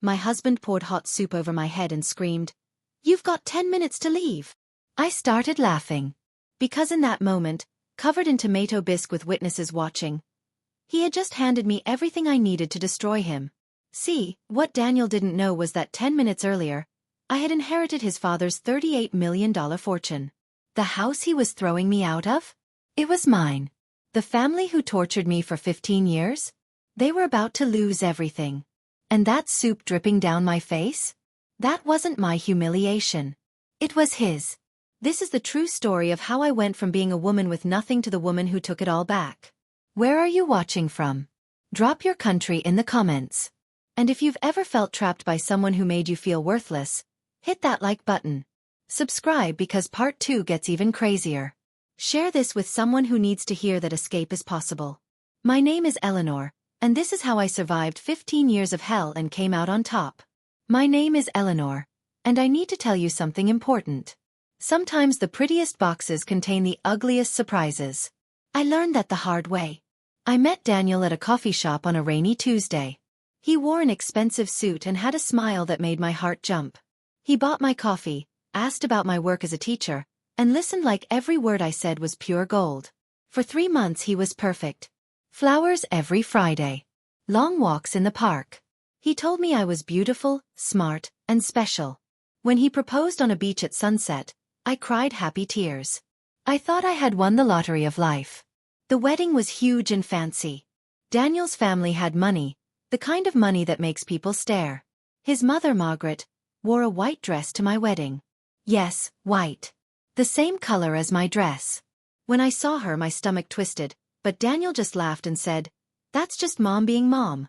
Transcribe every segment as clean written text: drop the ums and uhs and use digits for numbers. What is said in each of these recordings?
my husband poured hot soup over my head and screamed, "You've got 10 minutes to leave." I started laughing. Because in that moment, covered in tomato bisque with witnesses watching, he had just handed me everything I needed to destroy him. See, what Daniel didn't know was that 10 minutes earlier, I had inherited his father's $38 million fortune. The house he was throwing me out of? It was mine. The family who tortured me for 15 years? They were about to lose everything. And that soup dripping down my face? That wasn't my humiliation. It was his. This is the true story of how I went from being a woman with nothing to the woman who took it all back. Where are you watching from? Drop your country in the comments. And if you've ever felt trapped by someone who made you feel worthless, hit that like button. Subscribe because part 2 gets even crazier. Share this with someone who needs to hear that escape is possible. My name is Eleanor, and this is how I survived 15 years of hell and came out on top. My name is Eleanor, and I need to tell you something important. Sometimes the prettiest boxes contain the ugliest surprises. I learned that the hard way. I met Daniel at a coffee shop on a rainy Tuesday. He wore an expensive suit and had a smile that made my heart jump. He bought my coffee, asked about my work as a teacher, and listened like every word I said was pure gold. For 3 months he was perfect. Flowers every Friday. Long walks in the park. He told me I was beautiful, smart, and special. When he proposed on a beach at sunset, I cried happy tears. I thought I had won the lottery of life. The wedding was huge and fancy. Daniel's family had money, the kind of money that makes people stare. His mother, Margaret, wore a white dress to my wedding. Yes, white. The same color as my dress. When I saw her, my stomach twisted, but Daniel just laughed and said, "That's just mom being mom."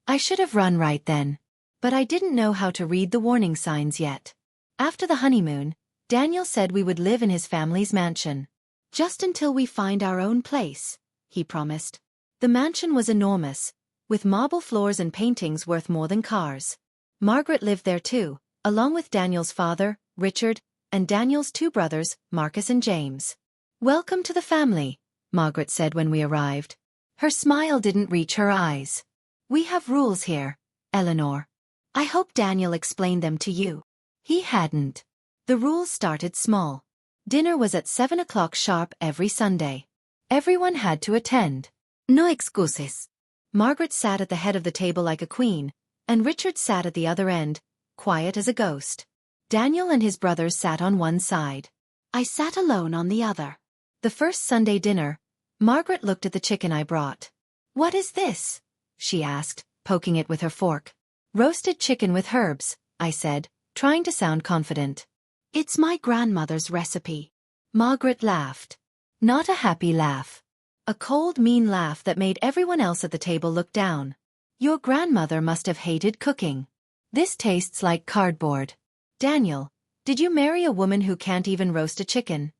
I should have run right then. But I didn't know how to read the warning signs yet. After the honeymoon, Daniel said we would live in his family's mansion. Just until we find our own place, he promised. The mansion was enormous, with marble floors and paintings worth more than cars. Margaret lived there too, along with Daniel's father, Richard, and Daniel's 2 brothers, Marcus and James. "Welcome to the family," Margaret said when we arrived. Her smile didn't reach her eyes. "We have rules here, Eleanor. I hope Daniel explained them to you." He hadn't. The rules started small. Dinner was at 7 o'clock sharp every Sunday. Everyone had to attend. No excuses. Margaret sat at the head of the table like a queen, and Richard sat at the other end, quiet as a ghost. Daniel and his brothers sat on one side. I sat alone on the other. The first Sunday dinner, Margaret looked at the chicken I brought. "What is this?" she asked, poking it with her fork. "Roasted chicken with herbs," I said, trying to sound confident. "It's my grandmother's recipe." Margaret laughed. Not a happy laugh. A cold, mean laugh that made everyone else at the table look down. "Your grandmother must have hated cooking. This tastes like cardboard. Daniel, did you marry a woman who can't even roast a chicken?"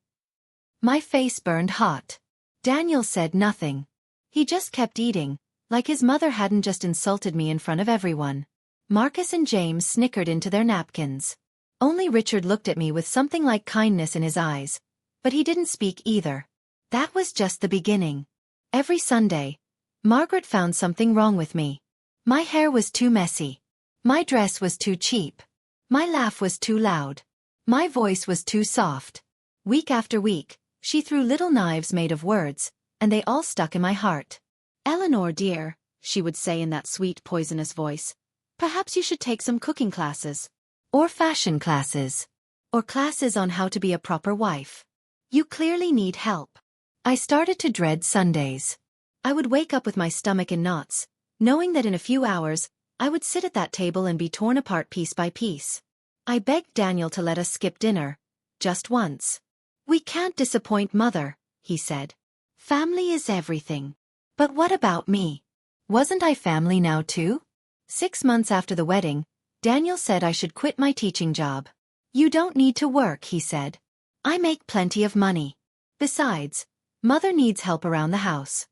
My face burned hot. Daniel said nothing. He just kept eating, like his mother hadn't just insulted me in front of everyone. Marcus and James snickered into their napkins. Only Richard looked at me with something like kindness in his eyes, but he didn't speak either. That was just the beginning. Every Sunday, Margaret found something wrong with me. My hair was too messy. My dress was too cheap. My laugh was too loud. My voice was too soft. Week after week, she threw little knives made of words, and they all stuck in my heart. "Eleanor, dear," she would say in that sweet, poisonous voice, "perhaps you should take some cooking classes. Or fashion classes. Or classes on how to be a proper wife. You clearly need help." I started to dread Sundays. I would wake up with my stomach in knots, knowing that in a few hours, I would sit at that table and be torn apart piece by piece. I begged Daniel to let us skip dinner, just once. "We can't disappoint Mother," he said. "Family is everything." But what about me? Wasn't I family now too? 6 months after the wedding, Daniel said I should quit my teaching job. "You don't need to work," he said. "I make plenty of money. Besides, Mother needs help around the house."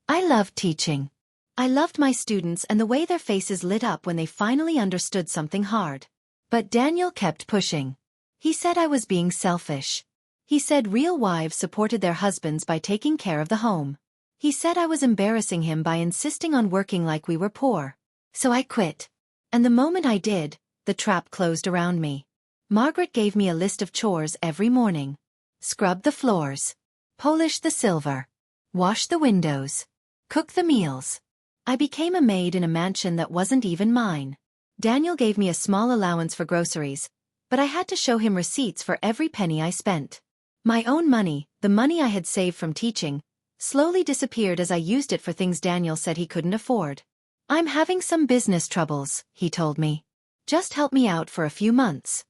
I loved teaching. I loved my students and the way their faces lit up when they finally understood something hard. But Daniel kept pushing. He said I was being selfish. He said real wives supported their husbands by taking care of the home. He said I was embarrassing him by insisting on working like we were poor. So I quit. And the moment I did, the trap closed around me. Margaret gave me a list of chores every morning. Scrub the floors. Polish the silver. Wash the windows. Cook the meals. I became a maid in a mansion that wasn't even mine. Daniel gave me a small allowance for groceries, but I had to show him receipts for every penny I spent. My own money, the money I had saved from teaching, slowly disappeared as I used it for things Daniel said he couldn't afford. "I'm having some business troubles," he told me. "Just help me out for a few months."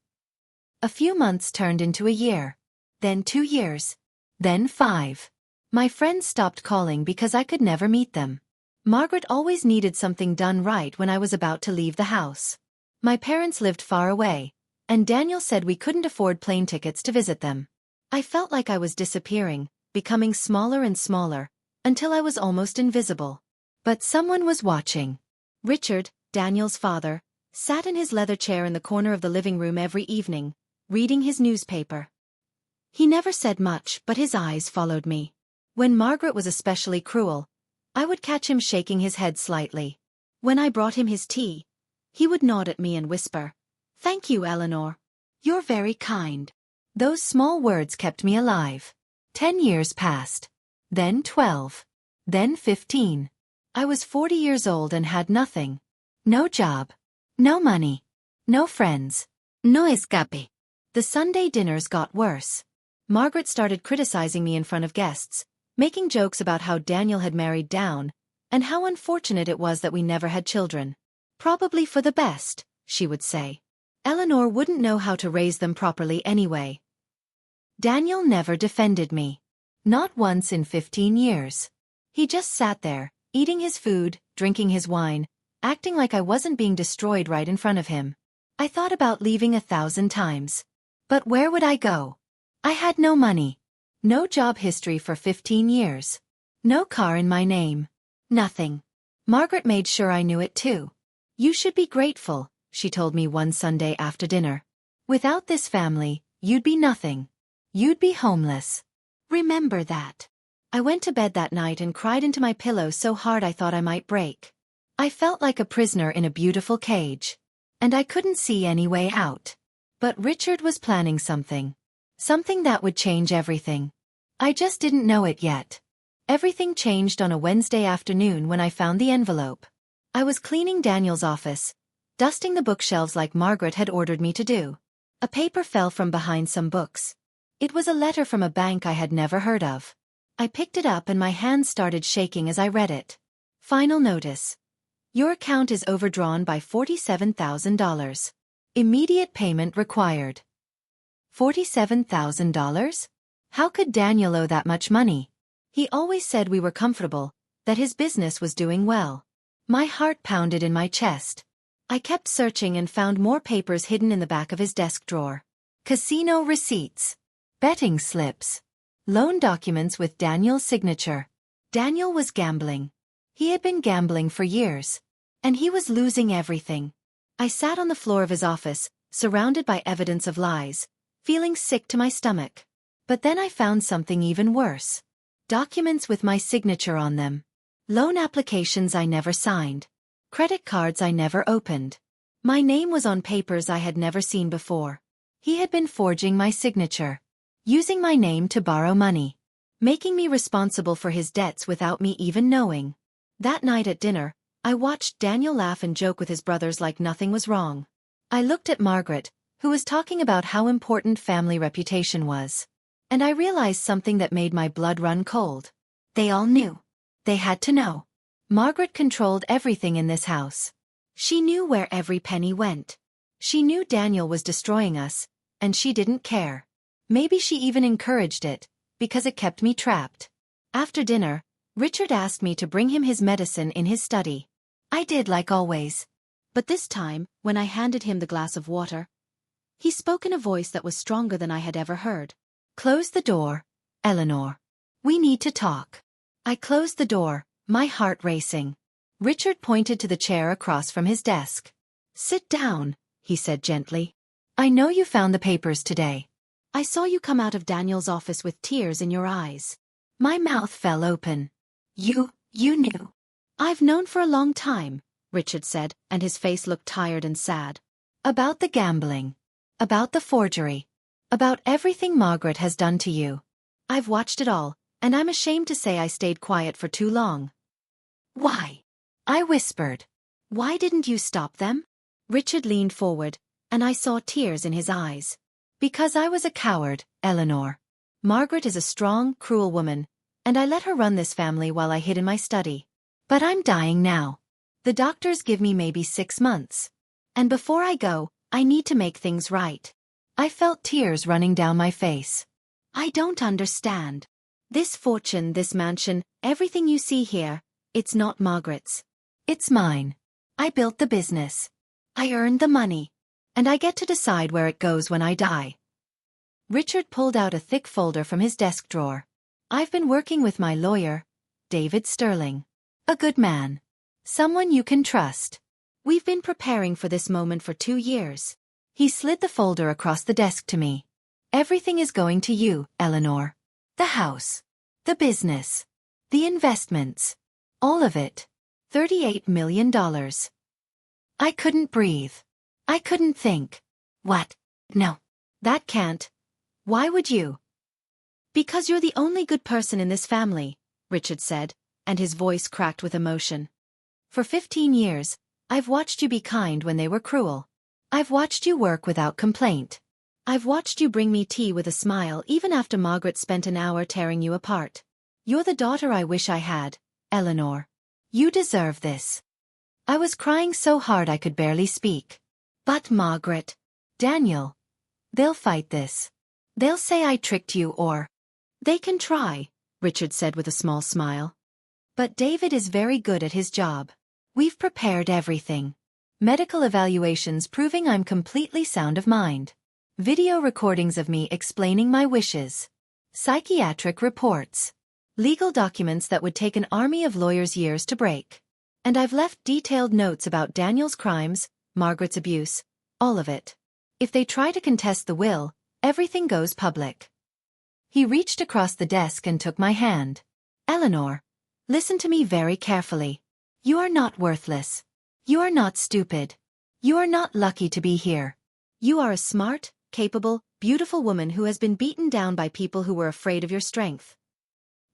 A few months turned into a year. Then 2 years. Then 5. My friends stopped calling because I could never meet them. Margaret always needed something done right when I was about to leave the house. My parents lived far away, and Daniel said we couldn't afford plane tickets to visit them. I felt like I was disappearing, becoming smaller and smaller, until I was almost invisible. But someone was watching. Richard, Daniel's father, sat in his leather chair in the corner of the living room every evening, reading his newspaper. He never said much, but his eyes followed me. When Margaret was especially cruel, I would catch him shaking his head slightly. When I brought him his tea, he would nod at me and whisper, "Thank you, Eleanor. You're very kind." Those small words kept me alive. 10 years passed. Then 12. Then 15. I was 40 years old and had nothing. No job. No money. No friends. No escape. The Sunday dinners got worse. Margaret started criticizing me in front of guests, making jokes about how Daniel had married down, and how unfortunate it was that we never had children. "Probably for the best," she would say. "Eleanor wouldn't know how to raise them properly anyway." Daniel never defended me. Not once in 15 years. He just sat there, eating his food, drinking his wine, acting like I wasn't being destroyed right in front of him. I thought about leaving 1,000 times. But where would I go? I had no money. No job history for 15 years. No car in my name. Nothing. Margaret made sure I knew it too. "You should be grateful," she told me one Sunday after dinner. "Without this family, you'd be nothing. You'd be homeless. Remember that." I went to bed that night and cried into my pillow so hard I thought I might break. I felt like a prisoner in a beautiful cage. And I couldn't see any way out. But Richard was planning something. Something that would change everything. I just didn't know it yet. Everything changed on a Wednesday afternoon when I found the envelope. I was cleaning Daniel's office, dusting the bookshelves like Margaret had ordered me to do. A paper fell from behind some books. It was a letter from a bank I had never heard of. I picked it up and my hands started shaking as I read it. "Final notice. Your account is overdrawn by $47,000. Immediate payment required." $47,000? How could Daniel owe that much money? He always said we were comfortable, that his business was doing well. My heart pounded in my chest. I kept searching and found more papers hidden in the back of his desk drawer. Casino receipts. Betting slips. Loan documents with Daniel's signature. Daniel was gambling. He had been gambling for years. And he was losing everything. I sat on the floor of his office, surrounded by evidence of lies, feeling sick to my stomach. But then I found something even worse. Documents with my signature on them. Loan applications I never signed. Credit cards I never opened. My name was on papers I had never seen before. He had been forging my signature. Using my name to borrow money. Making me responsible for his debts without me even knowing. That night at dinner, I watched Daniel laugh and joke with his brothers like nothing was wrong. I looked at Margaret, who was talking about how important family reputation was. And I realized something that made my blood run cold. They all knew. They had to know. Margaret controlled everything in this house. She knew where every penny went. She knew Daniel was destroying us, and she didn't care. Maybe she even encouraged it, because it kept me trapped. After dinner, Richard asked me to bring him his medicine in his study. I did like always. But this time, when I handed him the glass of water, he spoke in a voice that was stronger than I had ever heard. "Close the door, Eleanor. We need to talk." I closed the door, my heart racing. Richard pointed to the chair across from his desk. "Sit down," he said gently. "I know you found the papers today. I saw you come out of Daniel's office with tears in your eyes." My mouth fell open. You knew." "I've known for a long time," Richard said, and his face looked tired and sad. About the gambling. About the forgery. About everything Margaret has done to you. I've watched it all, and I'm ashamed to say I stayed quiet for too long. Why? I whispered. Why didn't you stop them? Richard leaned forward, and I saw tears in his eyes. Because I was a coward, Eleanor. Margaret is a strong, cruel woman, and I let her run this family while I hid in my study. But I'm dying now. The doctors give me maybe 6 months. And before I go, I need to make things right. I felt tears running down my face. I don't understand. This fortune, this mansion, everything you see here, it's not Margaret's. It's mine. I built the business. I earned the money. And I get to decide where it goes when I die. Richard pulled out a thick folder from his desk drawer. I've been working with my lawyer, David Sterling. A good man. Someone you can trust. We've been preparing for this moment for 2 years. He slid the folder across the desk to me. Everything is going to you, Eleanor. The house. The business. The investments. All of it. $38 million. I couldn't breathe. I couldn't think. What? No. That can't. Why would you? Because you're the only good person in this family, Richard said, and his voice cracked with emotion. For 15 years, I've watched you be kind when they were cruel. I've watched you work without complaint. I've watched you bring me tea with a smile even after Margaret spent an hour tearing you apart. You're the daughter I wish I had, Eleanor. You deserve this. I was crying so hard I could barely speak. But Margaret, Daniel, they'll fight this. They'll say I tricked you or... They can try, Richard said with a small smile. But David is very good at his job. We've prepared everything. Medical evaluations proving I'm completely sound of mind. Video recordings of me explaining my wishes. Psychiatric reports. Legal documents that would take an army of lawyers years to break. And I've left detailed notes about Daniel's crimes, Margaret's abuse, all of it. If they try to contest the will, everything goes public. He reached across the desk and took my hand. Eleanor, listen to me very carefully. You are not worthless. You are not stupid. You are not lucky to be here. You are a smart, capable, beautiful woman who has been beaten down by people who were afraid of your strength.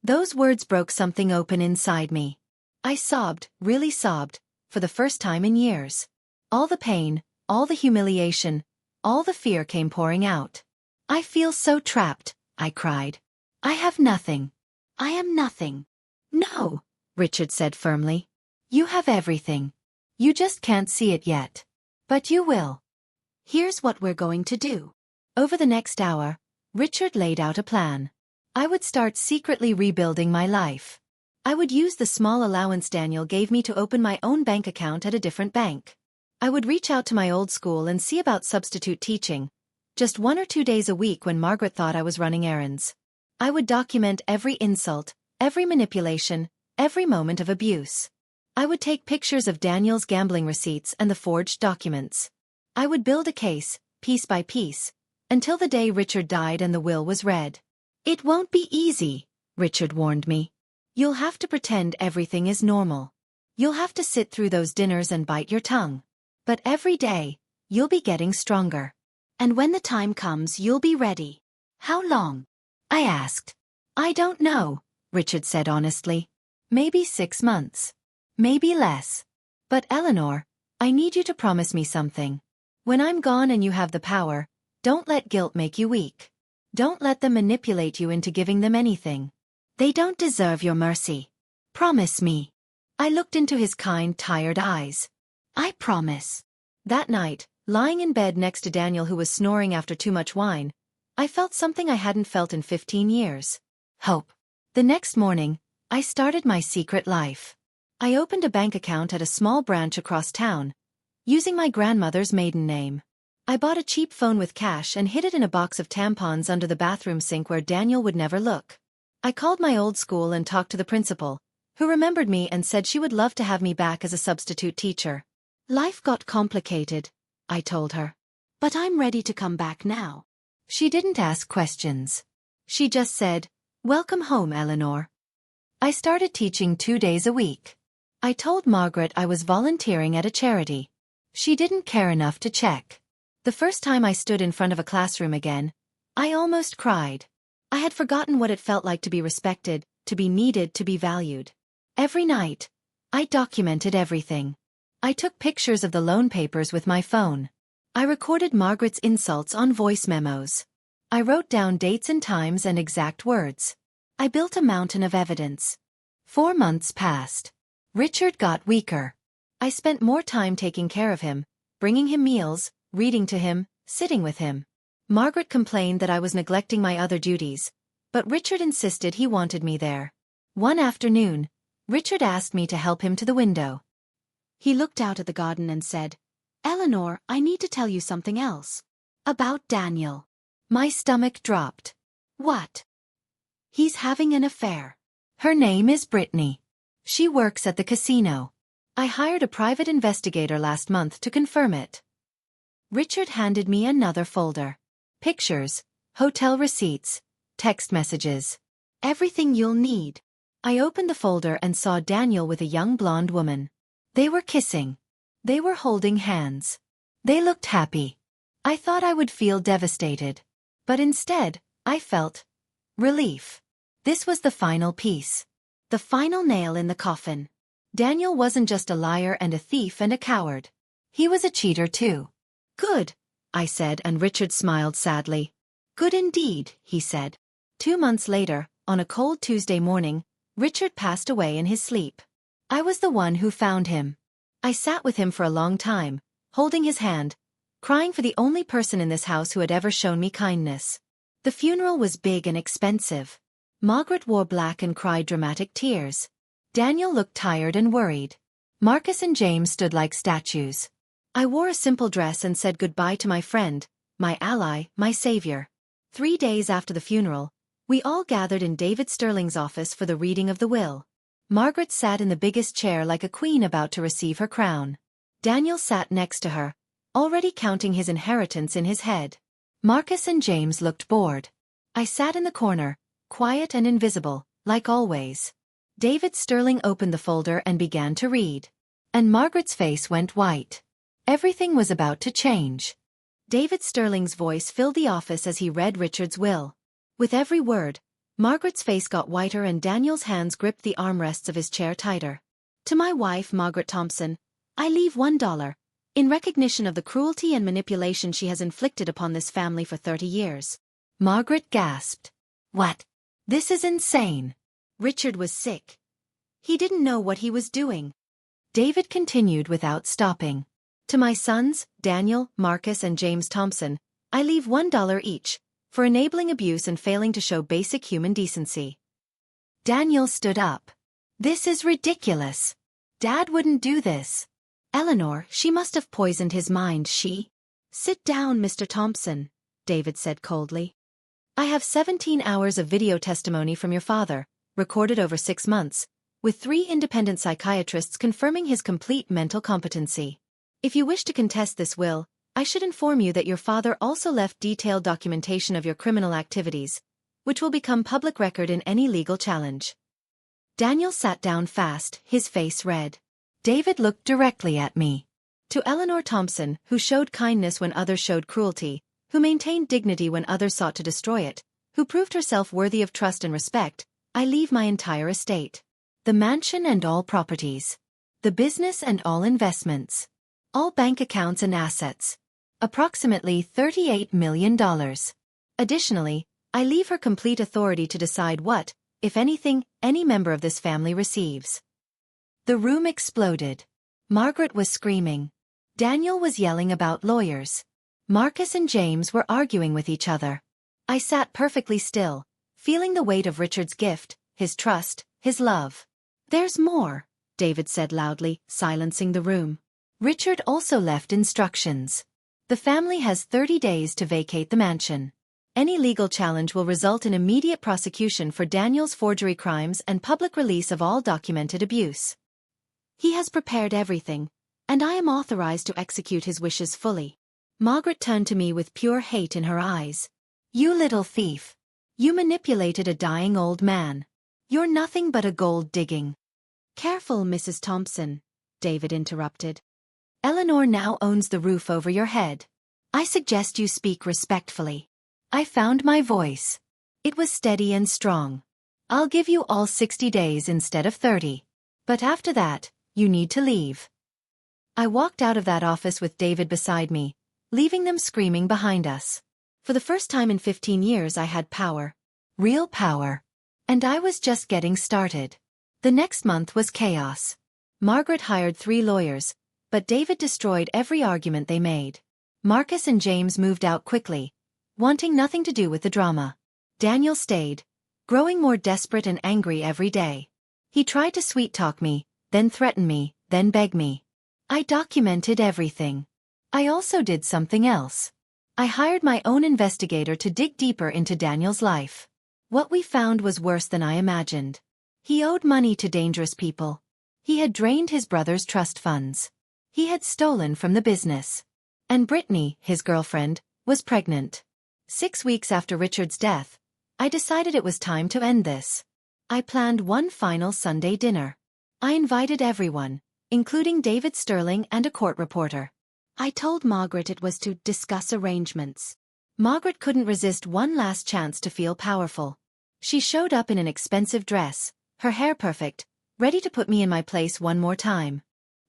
Those words broke something open inside me. I sobbed, really sobbed, for the first time in years. All the pain, all the humiliation, all the fear came pouring out. I feel so trapped, I cried. I have nothing. I am nothing. No, Richard said firmly. You have everything. You just can't see it yet. But you will. Here's what we're going to do. Over the next hour, Richard laid out a plan. I would start secretly rebuilding my life. I would use the small allowance Daniel gave me to open my own bank account at a different bank. I would reach out to my old school and see about substitute teaching, just 1 or 2 days a week when Margaret thought I was running errands. I would document every insult, every manipulation, every moment of abuse. I would take pictures of Daniel's gambling receipts and the forged documents. I would build a case, piece by piece, until the day Richard died and the will was read. It won't be easy, Richard warned me. You'll have to pretend everything is normal. You'll have to sit through those dinners and bite your tongue. But every day, you'll be getting stronger. And when the time comes, you'll be ready. How long? I asked. I don't know, Richard said honestly. Maybe 6 months. Maybe less. But Eleanor, I need you to promise me something. When I'm gone and you have the power, don't let guilt make you weak. Don't let them manipulate you into giving them anything. They don't deserve your mercy. Promise me. I looked into his kind, tired eyes. I promise. That night, lying in bed next to Daniel who was snoring after too much wine, I felt something I hadn't felt in 15 years. Hope. The next morning, I started my secret life. I opened a bank account at a small branch across town, using my grandmother's maiden name. I bought a cheap phone with cash and hid it in a box of tampons under the bathroom sink where Daniel would never look. I called my old school and talked to the principal, who remembered me and said she would love to have me back as a substitute teacher. Life got complicated, I told her. But I'm ready to come back now. She didn't ask questions. She just said, "Welcome home, Eleanor." I started teaching 2 days a week. I told Margaret I was volunteering at a charity. She didn't care enough to check. The first time I stood in front of a classroom again, I almost cried. I had forgotten what it felt like to be respected, to be needed, to be valued. Every night, I documented everything. I took pictures of the loan papers with my phone. I recorded Margaret's insults on voice memos. I wrote down dates and times and exact words. I built a mountain of evidence. 4 months passed. Richard got weaker. I spent more time taking care of him, bringing him meals, reading to him, sitting with him. Margaret complained that I was neglecting my other duties, but Richard insisted he wanted me there. One afternoon, Richard asked me to help him to the window. He looked out at the garden and said, "Eleanor, I need to tell you something else. About Daniel." My stomach dropped. "What?" "He's having an affair. Her name is Brittany. She works at the casino. I hired a private investigator last month to confirm it." Richard handed me another folder. Pictures, hotel receipts, text messages. Everything you'll need. I opened the folder and saw Daniel with a young blonde woman. They were kissing. They were holding hands. They looked happy. I thought I would feel devastated. But instead, I felt relief. This was the final piece. The final nail in the coffin. Daniel wasn't just a liar and a thief and a coward. He was a cheater too. "Good," I said, and Richard smiled sadly. "Good indeed," he said. 2 months later, on a cold Tuesday morning, Richard passed away in his sleep. I was the one who found him. I sat with him for a long time, holding his hand, crying for the only person in this house who had ever shown me kindness. The funeral was big and expensive. Margaret wore black and cried dramatic tears. Daniel looked tired and worried. Marcus and James stood like statues. I wore a simple dress and said goodbye to my friend, my ally, my savior. 3 days after the funeral, we all gathered in David Sterling's office for the reading of the will. Margaret sat in the biggest chair like a queen about to receive her crown. Daniel sat next to her, already counting his inheritance in his head. Marcus and James looked bored. I sat in the corner, quiet and invisible, like always. David Sterling opened the folder and began to read. And Margaret's face went white. Everything was about to change. David Sterling's voice filled the office as he read Richard's will. With every word, Margaret's face got whiter and Daniel's hands gripped the armrests of his chair tighter. "To my wife, Margaret Thompson, I leave $1, in recognition of the cruelty and manipulation she has inflicted upon this family for 30 years. Margaret gasped. "What? This is insane." Richard was sick. He didn't know what he was doing. David continued without stopping. "To my sons, Daniel, Marcus and James Thompson, I leave $1 each, for enabling abuse and failing to show basic human decency." Daniel stood up. "This is ridiculous. Dad wouldn't do this. Eleanor, she must have poisoned his mind, she." "Sit down, Mr. Thompson," David said coldly. "I have 17 hours of video testimony from your father, recorded over 6 months, with 3 independent psychiatrists confirming his complete mental competency. If you wish to contest this will, I should inform you that your father also left detailed documentation of your criminal activities, which will become public record in any legal challenge." Daniel sat down fast, his face red. David looked directly at me. "To Eleanor Thompson, who showed kindness when others showed cruelty, who maintained dignity when others sought to destroy it, who proved herself worthy of trust and respect, I leave my entire estate. The mansion and all properties. The business and all investments. All bank accounts and assets. Approximately $38 million. Additionally, I leave her complete authority to decide what, if anything, any member of this family receives." The room exploded. Margaret was screaming. Daniel was yelling about lawyers. Marcus and James were arguing with each other. I sat perfectly still, feeling the weight of Richard's gift, his trust, his love. "There's more," David said loudly, silencing the room. Richard also left instructions. "The family has 30 days to vacate the mansion. Any legal challenge will result in immediate prosecution for Daniel's forgery crimes and public release of all documented abuse. He has prepared everything, and I am authorized to execute his wishes fully." Margaret turned to me with pure hate in her eyes. "You little thief. You manipulated a dying old man. You're nothing but a gold-digging." Careful, Mrs. Thompson, David interrupted. Eleanor now owns the roof over your head. I suggest you speak respectfully. I found my voice. It was steady and strong. I'll give you all 60 days instead of 30. But after that, you need to leave. I walked out of that office with David beside me, leaving them screaming behind us. For the first time in 15 years I had power. Real power. And I was just getting started. The next month was chaos. Margaret hired 3 lawyers, but David destroyed every argument they made. Marcus and James moved out quickly, wanting nothing to do with the drama. Daniel stayed, growing more desperate and angry every day. He tried to sweet-talk me, then threaten me, then beg me. I documented everything. I also did something else. I hired my own investigator to dig deeper into Daniel's life. What we found was worse than I imagined. He owed money to dangerous people. He had drained his brother's trust funds. He had stolen from the business. And Brittany, his girlfriend, was pregnant. 6 weeks after Richard's death, I decided it was time to end this. I planned one final Sunday dinner. I invited everyone, including David Sterling and a court reporter. I told Margaret it was to discuss arrangements. Margaret couldn't resist one last chance to feel powerful. She showed up in an expensive dress, her hair perfect, ready to put me in my place one more time.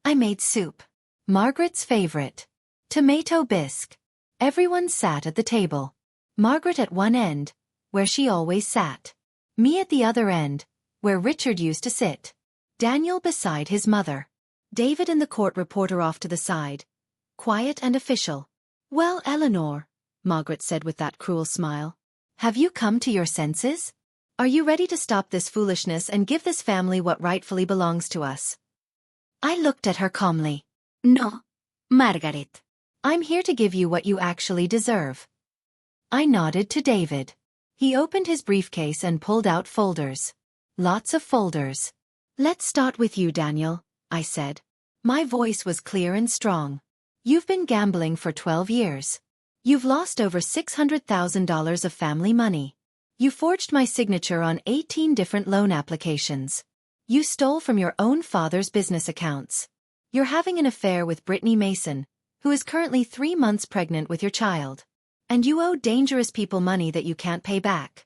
I made soup. Margaret's favorite. Tomato bisque. Everyone sat at the table. Margaret at one end, where she always sat. Me at the other end, where Richard used to sit. Daniel beside his mother. David and the court reporter off to the side. Quiet and official. Well, Eleanor, Margaret said with that cruel smile. Have you come to your senses? Are you ready to stop this foolishness and give this family what rightfully belongs to us? I looked at her calmly. No, Margaret. I'm here to give you what you actually deserve. I nodded to David. He opened his briefcase and pulled out folders. Lots of folders. Let's start with you, Daniel, I said. My voice was clear and strong. You've been gambling for 12 years. You've lost over $600,000 of family money. You forged my signature on 18 different loan applications. You stole from your own father's business accounts. You're having an affair with Brittany Mason, who is currently 3 months pregnant with your child. And you owe dangerous people money that you can't pay back.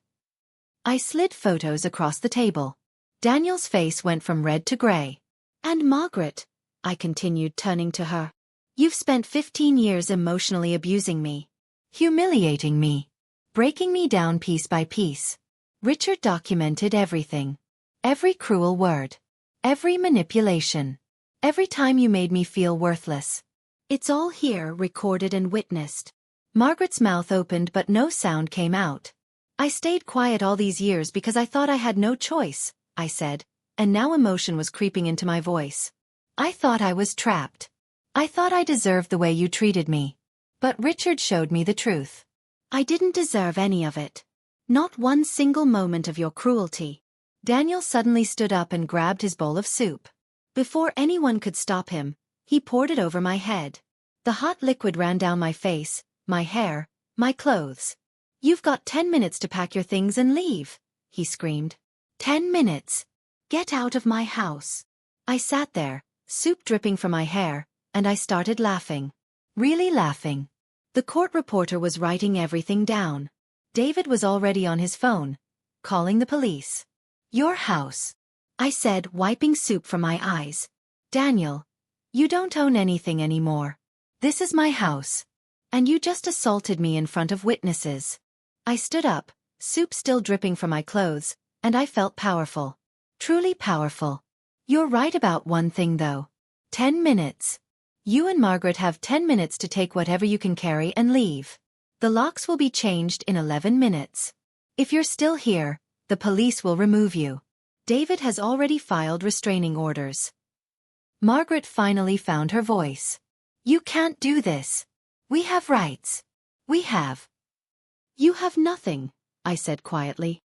I slid photos across the table. Daniel's face went from red to gray. And Margaret, I continued, turning to her. You've spent 15 years emotionally abusing me. Humiliating me. Breaking me down piece by piece. Richard documented everything. Every cruel word. Every manipulation. Every time you made me feel worthless. It's all here, recorded and witnessed. Margaret's mouth opened but no sound came out. I stayed quiet all these years because I thought I had no choice, I said, and now emotion was creeping into my voice. I thought I was trapped. I thought I deserved the way you treated me. But Richard showed me the truth. I didn't deserve any of it. Not one single moment of your cruelty. Daniel suddenly stood up and grabbed his bowl of soup. Before anyone could stop him, he poured it over my head. The hot liquid ran down my face, my hair, my clothes. You've got 10 minutes to pack your things and leave, he screamed. 10 minutes. Get out of my house. I sat there, soup dripping from my hair, and I started laughing. Really laughing. The court reporter was writing everything down. David was already on his phone, calling the police. Your house, I said, wiping soup from my eyes. Daniel, you don't own anything anymore. This is my house. And you just assaulted me in front of witnesses. I stood up, soup still dripping from my clothes, and I felt powerful. Truly powerful. You're right about one thing though. 10 minutes. You and Margaret have 10 minutes to take whatever you can carry and leave. The locks will be changed in 11 minutes. If you're still here, the police will remove you. David has already filed restraining orders. Margaret finally found her voice. You can't do this. We have rights. We have. You have nothing, I said quietly.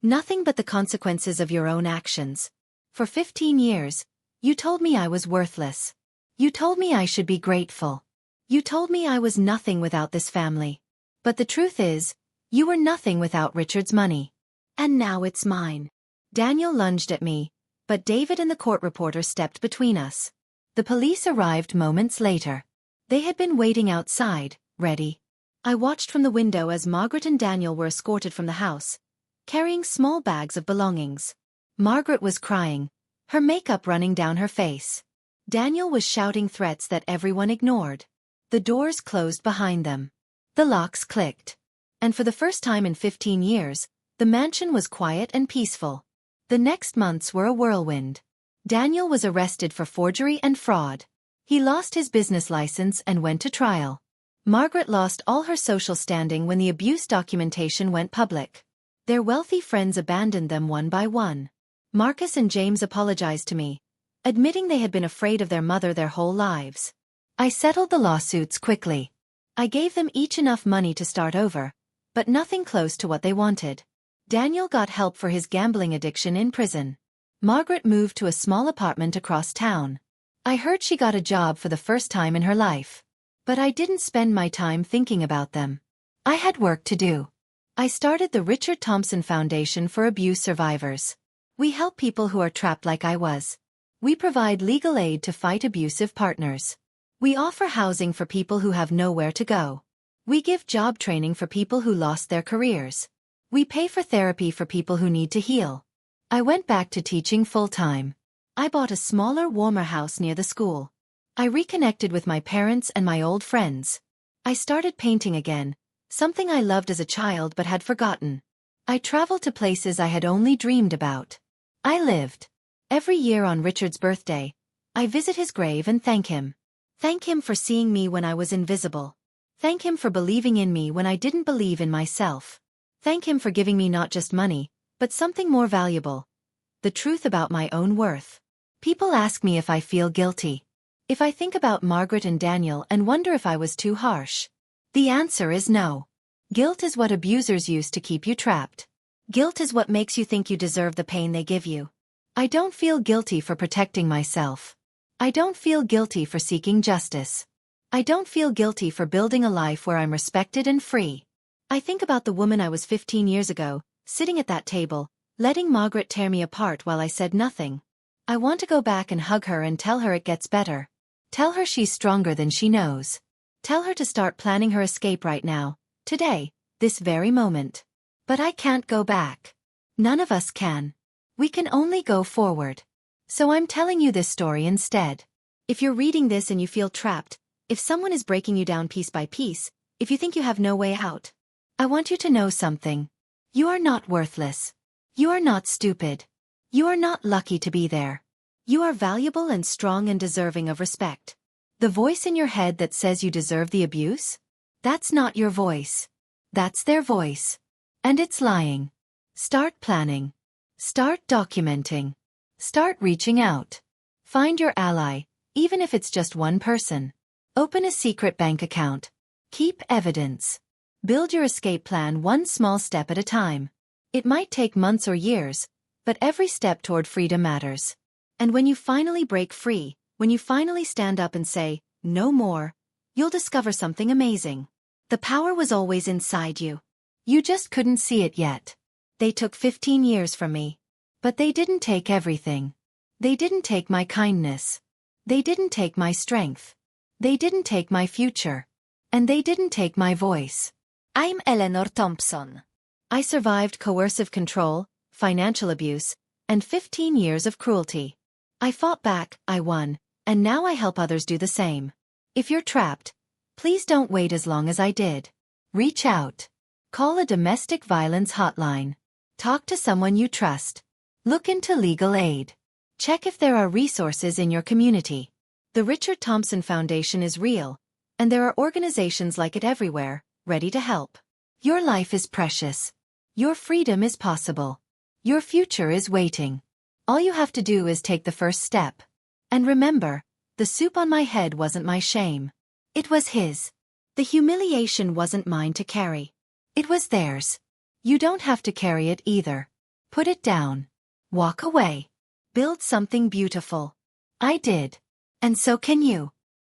Nothing but the consequences of your own actions. For 15 years, you told me I was worthless. You told me I should be grateful. You told me I was nothing without this family. But the truth is, you were nothing without Richard's money. And now it's mine. Daniel lunged at me, But David and the court reporter stepped between us. The police arrived moments later. They had been waiting outside, ready. I watched from the window as Margaret and Daniel were escorted from the house, carrying small bags of belongings. Margaret was crying, her makeup running down her face. Daniel was shouting threats that everyone ignored. The doors closed behind them. The locks clicked. And for the first time in 15 years, the mansion was quiet and peaceful. The next months were a whirlwind. Daniel was arrested for forgery and fraud. He lost his business license and went to trial. Margaret lost all her social standing when the abuse documentation went public. Their wealthy friends abandoned them one by one. Marcus and James apologized to me, admitting they had been afraid of their mother their whole lives. I settled the lawsuits quickly. I gave them each enough money to start over, but nothing close to what they wanted. Daniel got help for his gambling addiction in prison. Margaret moved to a small apartment across town. I heard she got a job for the first time in her life. But I didn't spend my time thinking about them. I had work to do. I started the Richard Thompson Foundation for Abuse Survivors. We help people who are trapped like I was. We provide legal aid to fight abusive partners. We offer housing for people who have nowhere to go. We give job training for people who lost their careers. We pay for therapy for people who need to heal. I went back to teaching full-time. I bought a smaller, warmer house near the school. I reconnected with my parents and my old friends. I started painting again, something I loved as a child but had forgotten. I traveled to places I had only dreamed about. I lived. Every year on Richard's birthday, I visit his grave and thank him. Thank him for seeing me when I was invisible. Thank him for believing in me when I didn't believe in myself. Thank him for giving me not just money, but something more valuable. The truth about my own worth. People ask me if I feel guilty. If I think about Margaret and Daniel and wonder if I was too harsh. The answer is no. Guilt is what abusers use to keep you trapped. Guilt is what makes you think you deserve the pain they give you. I don't feel guilty for protecting myself. I don't feel guilty for seeking justice. I don't feel guilty for building a life where I'm respected and free. I think about the woman I was 15 years ago, sitting at that table, letting Margaret tear me apart while I said nothing. I want to go back and hug her and tell her it gets better. Tell her she's stronger than she knows. Tell her to start planning her escape right now, today, this very moment. But I can't go back. None of us can. We can only go forward. So I'm telling you this story instead. If you're reading this and you feel trapped, if someone is breaking you down piece by piece, if you think you have no way out, I want you to know something. You are not worthless. You are not stupid. You are not lucky to be there. You are valuable and strong and deserving of respect. The voice in your head that says you deserve the abuse? That's not your voice. That's their voice. And it's lying. Start planning. Start documenting. Start reaching out. Find your ally, even if it's just one person. Open a secret bank account. Keep evidence. Build your escape plan one small step at a time. It might take months or years, but every step toward freedom matters. And when you finally break free, when you finally stand up and say, no more, you'll discover something amazing. The power was always inside you. You just couldn't see it yet. They took 15 years from me. But they didn't take everything. They didn't take my kindness. They didn't take my strength. They didn't take my future. And they didn't take my voice. I'm Eleanor Thompson. I survived coercive control, financial abuse, and 15 years of cruelty. I fought back, I won, and now I help others do the same. If you're trapped, please don't wait as long as I did. Reach out. Call a domestic violence hotline. Talk to someone you trust. Look into legal aid. Check if there are resources in your community. The Richard Thompson Foundation is real, and there are organizations like it everywhere, ready to help. Your life is precious. Your freedom is possible. Your future is waiting. All you have to do is take the first step. And remember, the soup on my head wasn't my shame. It was his. The humiliation wasn't mine to carry. It was theirs. You don't have to carry it either. Put it down. Walk away. Build something beautiful. I did. And so can you.